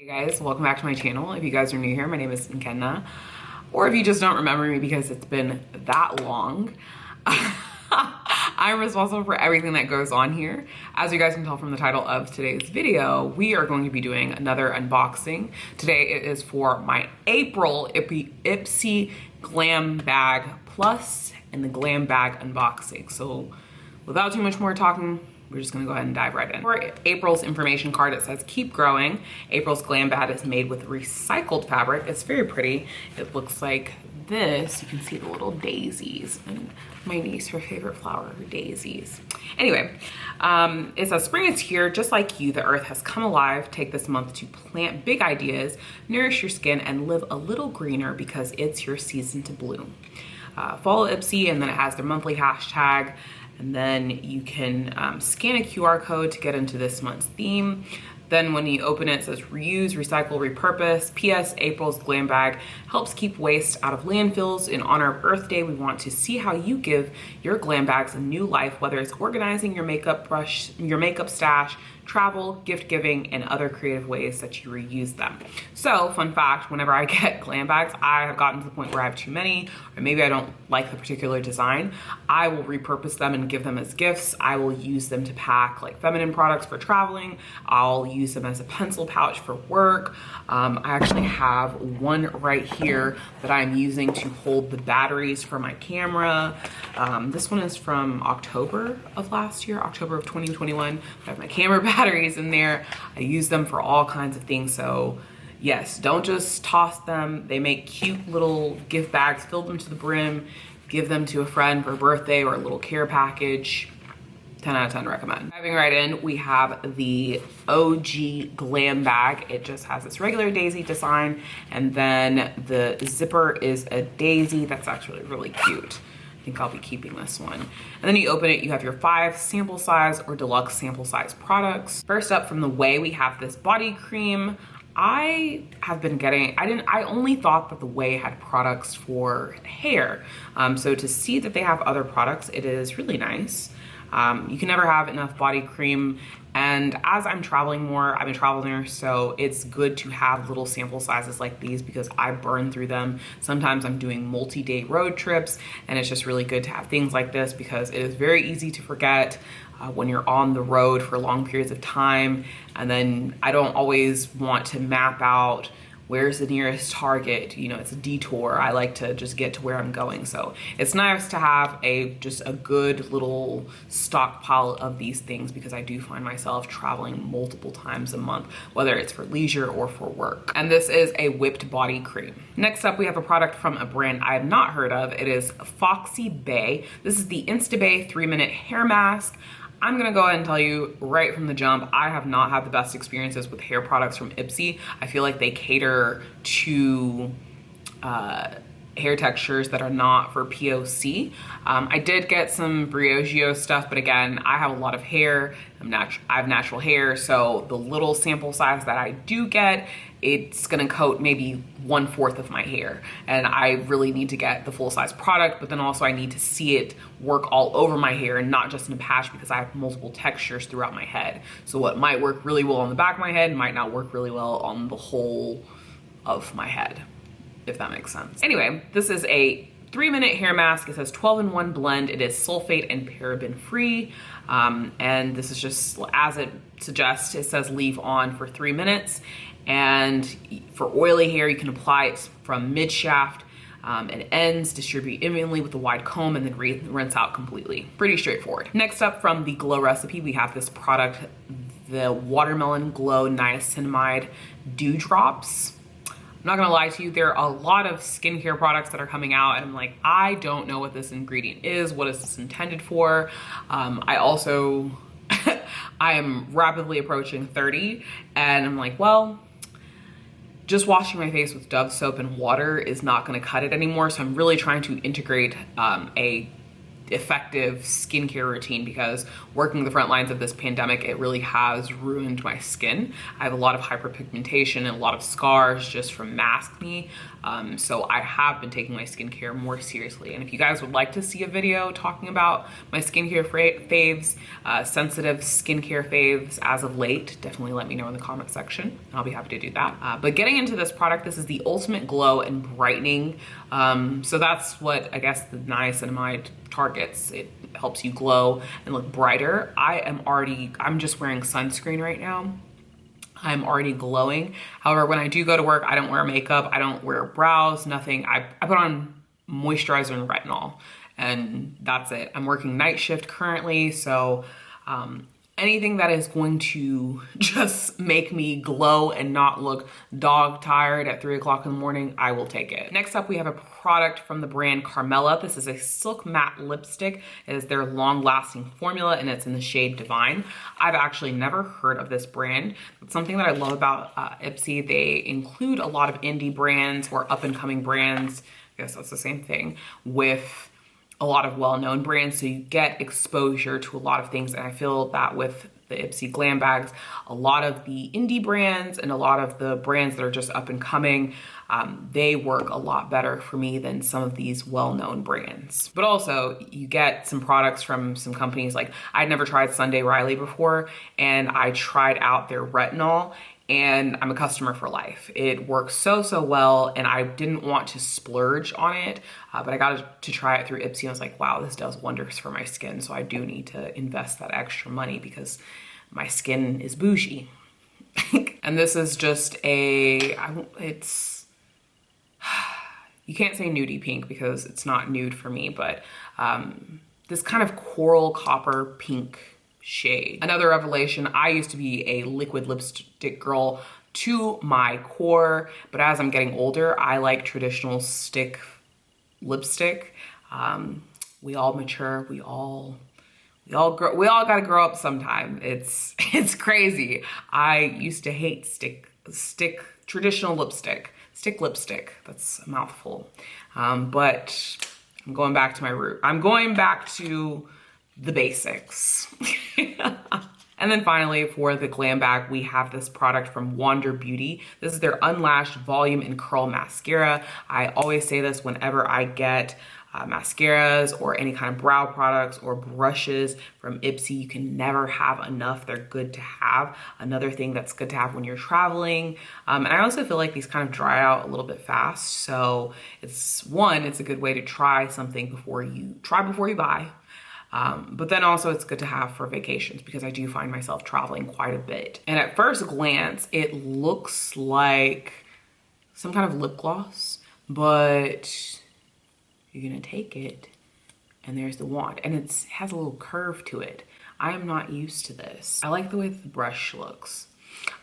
Hey guys, welcome back to my channel. If you guys are new here, my name is Nkenna, or if you just don't remember me because it's been that long, I'm responsible for everything that goes on here. As you guys can tell from the title of today's video, we are going to be doing another unboxing. Today it is for my April Ipsy Glam Bag Plus and the Glam Bag unboxing. So without too much more talking, we're just gonna go ahead and dive right in. For April's information card, it says, keep growing. April's Glam Bag is made with recycled fabric. It's very pretty. It looks like this. You can see the little daisies, and my niece, her favorite flower, daisies. Anyway, it says, spring is here, just like you, the earth has come alive. Take this month to plant big ideas, nourish your skin, and live a little greener because it's your season to bloom. Follow Ipsy, and then it has their monthly hashtag. And then you can scan a QR code to get into this month's theme. Then when you open it, it says reuse, recycle, repurpose. P.S. April's Glam Bag helps keep waste out of landfills. In honor of Earth Day, we want to see how you give your glam bags a new life, whether it's organizing your makeup brush, your makeup stash, travel, gift giving, and other creative ways that you reuse them. So, fun fact, whenever I get glam bags, I have gotten to the point where I have too many, or maybe I don't like the particular design. I will repurpose them and give them as gifts. I will use them to pack like feminine products for traveling. I'll use them as a pencil pouch for work. I actually have one right here that I'm using to hold the batteries for my camera. This one is from October of last year, October of 2021. I have my camera batteries in there. I use them for all kinds of things. So yes, don't just toss them. They make cute little gift bags. Fill them to the brim, give them to a friend for a birthday or a little care package. 10 out of 10 recommend. Diving right in, we have the OG Glam Bag. It just has this regular daisy design, and then the zipper is a daisy. That's actually really cute. I think I'll be keeping this one. And then you open it, you have your 5 sample size or deluxe sample size products. First up from the OUAI, we have this body cream. I have been getting, I only thought that the OUAI had products for hair. So to see that they have other products, it is really nice. You can never have enough body cream, and as I'm traveling more, I'm a travel nurse, so it's good to have little sample sizes like these because I burn through them. Sometimes I'm doing multi-day road trips, and it's just really good to have things like this because it is very easy to forget when you're on the road for long periods of time. And then I don't always want to map out where's the nearest Target, you know, it's a detour. I like to just get to where I'm going. So it's nice to have just a good little stockpile of these things because I do find myself traveling multiple times a month, whether it's for leisure or for work. And this is a whipped body cream. Next up, we have a product from a brand I have not heard of. It is FOXYBAE. This is the INSTABAE 3-minute hair mask. I'm gonna go ahead and tell you right from the jump, I have not had the best experiences with hair products from Ipsy. I feel like they cater to hair textures that are not for POC. I did get some Briogeo stuff, but again, I have a lot of hair. I have natural hair, so the little sample size that I do get, it's gonna coat maybe 1/4 of my hair. And I really need to get the full size product, but then also I need to see it work all over my hair and not just in a patch because I have multiple textures throughout my head. So what might work really well on the back of my head might not work really well on the whole of my head, if that makes sense. Anyway, this is a 3-minute hair mask. It says 12-in-1 blend. It is sulfate and paraben free. And this is just, as it suggests, it says leave on for 3 minutes. And for oily hair, you can apply it from mid-shaft and ends, distribute evenly with a wide comb, and then rinse out completely. Pretty straightforward. Next up from the Glow recipe, we have this product, the Watermelon Glow Niacinamide Dew Drops. I'm not gonna lie to you, there are a lot of skincare products that are coming out, and I'm like, I don't know what this ingredient is. What is this intended for? I also, I am rapidly approaching 30, and I'm like, well, just washing my face with Dove soap and water is not gonna cut it anymore. So I'm really trying to integrate a effective skincare routine, because working the front lines of this pandemic, it really has ruined my skin. I have a lot of hyperpigmentation and a lot of scars just from maskne. So I have been taking my skincare more seriously. And if you guys would like to see a video talking about my skincare faves, sensitive skincare faves as of late, definitely let me know in the comment section. I'll be happy to do that. But getting into this product, this is the Ultimate Glow and Brightening. So that's what I guess the niacinamide targets. It helps you glow and look brighter. I'm just wearing sunscreen right now. I'm already glowing. However, when I do go to work, I don't wear makeup. I don't wear brows, nothing. I put on moisturizer and retinol, and that's it. I'm working night shift currently, so anything that is going to just make me glow and not look dog tired at 3 o'clock in the morning, I will take it. Next up, we have a product from the brand Carmella. This is a silk matte lipstick. It is their long-lasting formula, and it's in the shade Divine. I've actually never heard of this brand. It's something that I love about Ipsy. They include a lot of indie brands or up-and-coming brands, I guess that's the same thing, with a lot of well-known brands, so you get exposure to a lot of things. And I feel that with the Ipsy Glam bags, a lot of the indie brands and a lot of the brands that are just up and coming, they work a lot better for me than some of these well-known brands. But also, you get some products from some companies, like I'd never tried Sunday Riley before, and I tried out their retinol, and I'm a customer for life. It works so, so well, and I didn't want to splurge on it, but I got to try it through Ipsy, and I was like, wow, this does wonders for my skin, so I do need to invest that extra money because my skin is bougie. And this is just you can't say nudie pink because it's not nude for me, but this kind of coral copper pink shade. Another revelation, I used to be a liquid lipstick girl to my core, but as I'm getting older, I like traditional stick lipstick. We all mature, we all gotta grow up sometime. It's crazy. I used to hate traditional lipstick, stick lipstick. That's a mouthful. But I'm going back to my root. I'm going back to the basics. And then finally, for the glam bag, we have this product from Wander Beauty. This is their Unlashed Volume and Curl Mascara. I always say this whenever I get mascaras or any kind of brow products or brushes from Ipsy. You can never have enough. They're good to have. Another thing that's good to have when you're traveling. And I also feel like these kind of dry out a little bit fast. So it's a good way to try something before you buy. But then also it's good to have for vacations because I do find myself traveling quite a bit. And at first glance, it looks like some kind of lip gloss, but you're gonna take it and there's the wand, and it has a little curve to it. I am not used to this. I like the way the brush looks.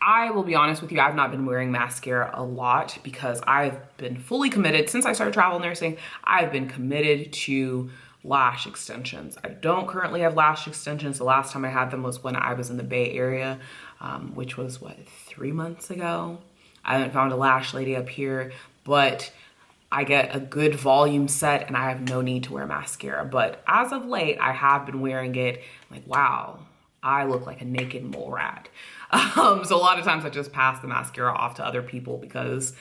I will be honest with you, I've not been wearing mascara a lot because I've been fully committed since I started travel nursing. I've been committed to lash extensions. I don't currently have lash extensions. The last time I had them was when I was in the Bay Area, which was what, 3 months ago? I haven't found a lash lady up here, but I get a good volume set and I have no need to wear mascara. But as of late, I have been wearing it. I'm like, wow, I look like a naked mole rat. So a lot of times I just pass the mascara off to other people because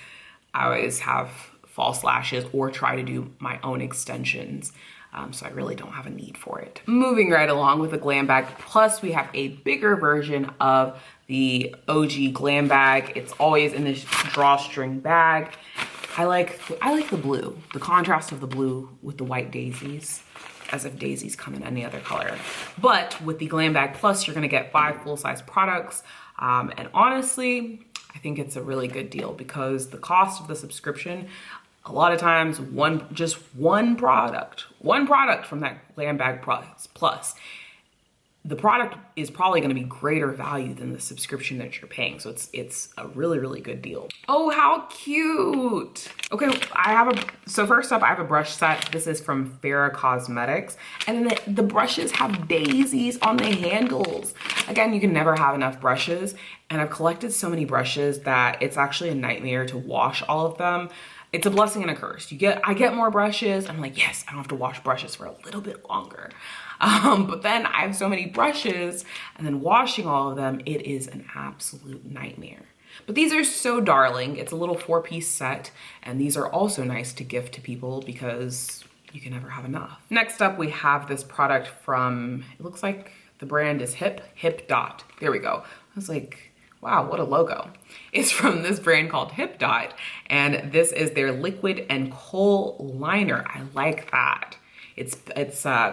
I always have false lashes or try to do my own extensions. So I really don't have a need for it. Moving right along with the glam bag, plus we have a bigger version of the OG glam bag. It's always in this drawstring bag. I like the blue, the contrast of the blue with the white daisies, as if daisies come in any other color. But with the Glam Bag Plus, you're gonna get 5 full-size products. And honestly, I think it's a really good deal because the cost of the subscription, a lot of times just one product from that Glam Bag Plus, the product is probably going to be greater value than the subscription that you're paying. So it's a really, really good deal. Oh, how cute. Okay, so first up, I have a brush set. This is from Farah Cosmetics. And the brushes have daisies on the handles. Again, you can never have enough brushes. And I've collected so many brushes that it's actually a nightmare to wash all of them. It's a blessing and a curse. I get more brushes. I'm like, yes, I don't have to wash brushes for a little bit longer. But then I have so many brushes, and then washing all of them, it is an absolute nightmare. But these are so darling. It's a little 4-piece set, and these are also nice to gift to people because you can never have enough. Next up, we have this product from, it looks like the brand is Hipdot. There we go. I was like, wow, what a logo. It's from this brand called Hipdot, and this is their liquid and kohl liner. I like that. It's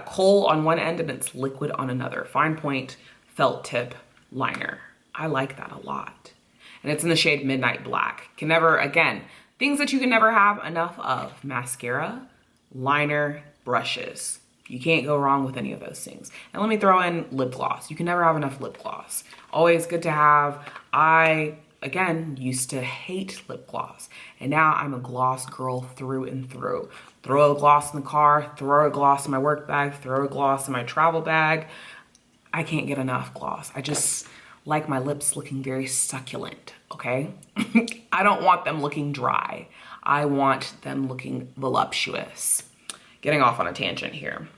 kohl on one end and it's liquid on another. Fine point felt tip liner. I like that a lot. And it's in the shade Midnight Black. Can never, again, things that you can never have enough of. Mascara, liner, brushes. You can't go wrong with any of those things. And let me throw in lip gloss. You can never have enough lip gloss. Always good to have. I, again, used to hate lip gloss. And now I'm a gloss girl through and through. Throw a gloss in the car, throw a gloss in my work bag, throw a gloss in my travel bag. I can't get enough gloss. I just like my lips looking very succulent, okay? I don't want them looking dry. I want them looking voluptuous. Getting off on a tangent here.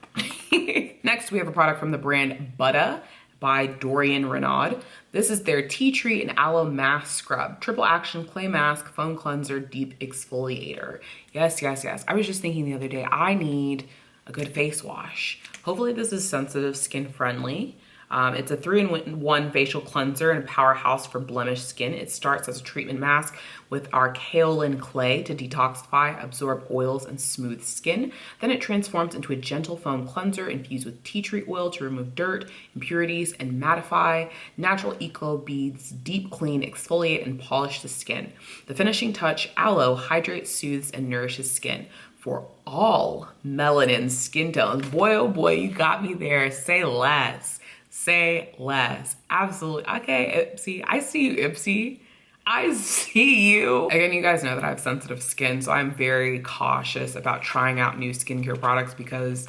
Next, we have a product from the brand BUTTAH by Dorian Renaud. This is their Tea Tree and Aloe Mask Scrub. Triple Action Clay Mask, Foam Cleanser, Deep Exfoliator. Yes, yes, yes. I was just thinking the other day, I need a good face wash. Hopefully this is sensitive skin friendly. It's a 3-in-1 facial cleanser and powerhouse for blemished skin. It starts as a treatment mask with our kaolin clay to detoxify, absorb oils, and smooth skin. Then it transforms into a gentle foam cleanser infused with tea tree oil to remove dirt, impurities, and mattify. Natural eco beads deep clean, exfoliate, and polish the skin. The finishing touch, aloe, hydrates, soothes, and nourishes skin for all melanin skin tones. Boy, oh boy, you got me there. Say less. Say less. Absolutely. Okay, Ipsy. I see you, Ipsy. I see you. Again, you guys know that I have sensitive skin, so I'm very cautious about trying out new skincare products because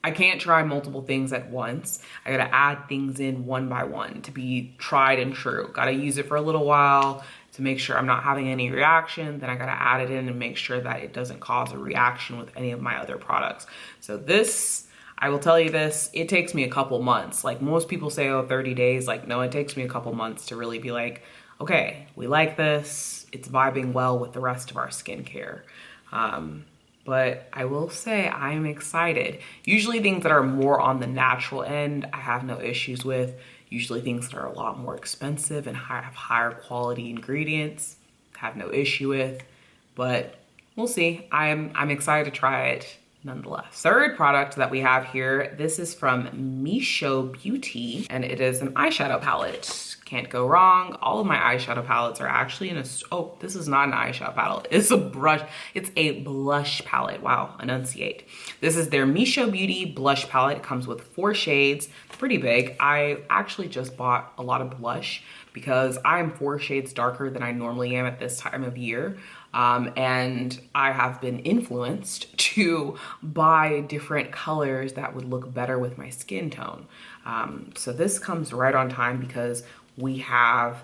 I can't try multiple things at once. I gotta add things in one by one to be tried and true. Gotta use it for a little while to make sure I'm not having any reaction. Then I gotta add it in and make sure that it doesn't cause a reaction with any of my other products. So this, I will tell you this, it takes me a couple months. Like most people say, oh, 30 days. Like, no, it takes me a couple months to really be like, okay, we like this. It's vibing well with the rest of our skincare. But I will say I am excited. Usually things that are more on the natural end, I have no issues with. Usually things that are a lot more expensive and have higher quality ingredients, have no issue with. But we'll see. I'm excited to try it nonetheless. Third product that we have here, this is from MISCHO Beauty, and it is an eyeshadow palette. Can't go wrong. All of my eyeshadow palettes are actually in a, oh, this is not an eyeshadow palette. It's a brush. It's a blush palette. Wow, enunciate. This is their MISCHO Beauty blush palette. It comes with 4 shades, pretty big. I actually just bought a lot of blush because I'm 4 shades darker than I normally am at this time of year. And I have been influenced to buy different colors that would look better with my skin tone. So this comes right on time because we have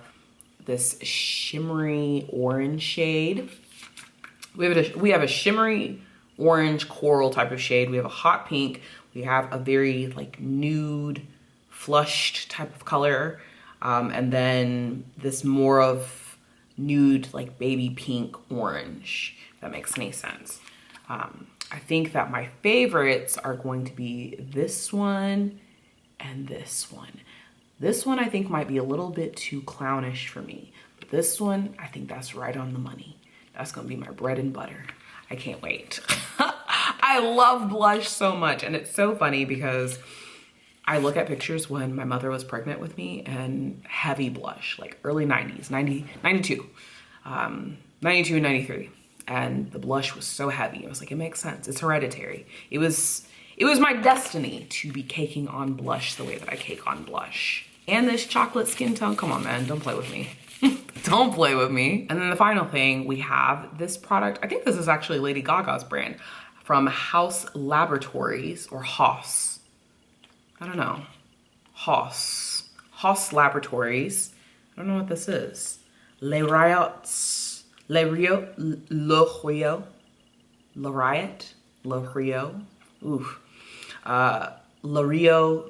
this shimmery orange shade. We have a shimmery orange coral type of shade. We have a hot pink. We have a very like nude, flushed type of color. And then this more of nude, like baby pink orange, if that makes any sense. I think that my favorites are going to be this one and this one. This one I think might be a little bit too clownish for me. But this one, I think that's right on the money. That's gonna be my bread and butter. I can't wait. I love blush so much, and it's so funny because I look at pictures when my mother was pregnant with me and heavy blush, like early 90s, 92 and 93. And the blush was so heavy. I was like, it makes sense. It's hereditary. It was my destiny to be caking on blush the way that I cake on blush. And this chocolate skin tone, come on, man, don't play with me. Don't play with me. And then the final thing, we have this product. I think this is actually Lady Gaga's brand from HAUS Laboratories or HAUS. I don't know. HAUS Laboratories. I don't know what this is. Les LARIOT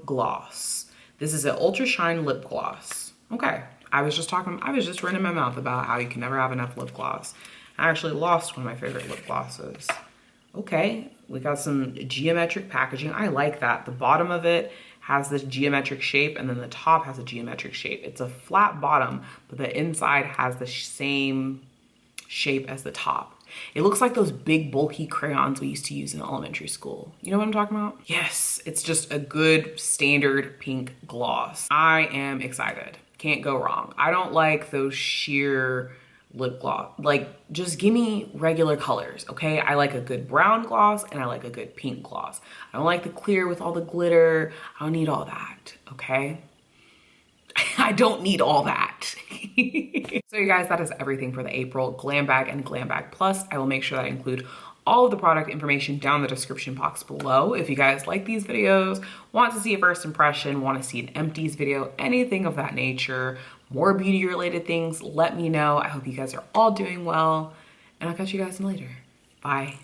gloss. This is an ultra shine lip gloss. Okay, I was just running my mouth about how you can never have enough lip gloss. I actually lost one of my favorite lip glosses. Okay, we got some geometric packaging. I like that. The bottom of it has this geometric shape and then the top has a geometric shape. It's a flat bottom, but the inside has the same shape as the top. It looks like those big bulky crayons we used to use in elementary school. You know what I'm talking about? Yes, it's just a good standard pink gloss. I am excited. Can't go wrong. I don't like those sheer lip gloss. Like, just give me regular colors, okay? I like a good brown gloss and I like a good pink gloss. I don't like the clear with all the glitter. I don't need all that, okay? I don't need all that. So you guys, that is everything for the April Glam Bag and Glam Bag Plus. I will make sure that I include all of the product information down in the description box below. If you guys like these videos, want to see a first impression, want to see an empties video, anything of that nature, more beauty related things, let me know. I hope you guys are all doing well and I'll catch you guys later. Bye.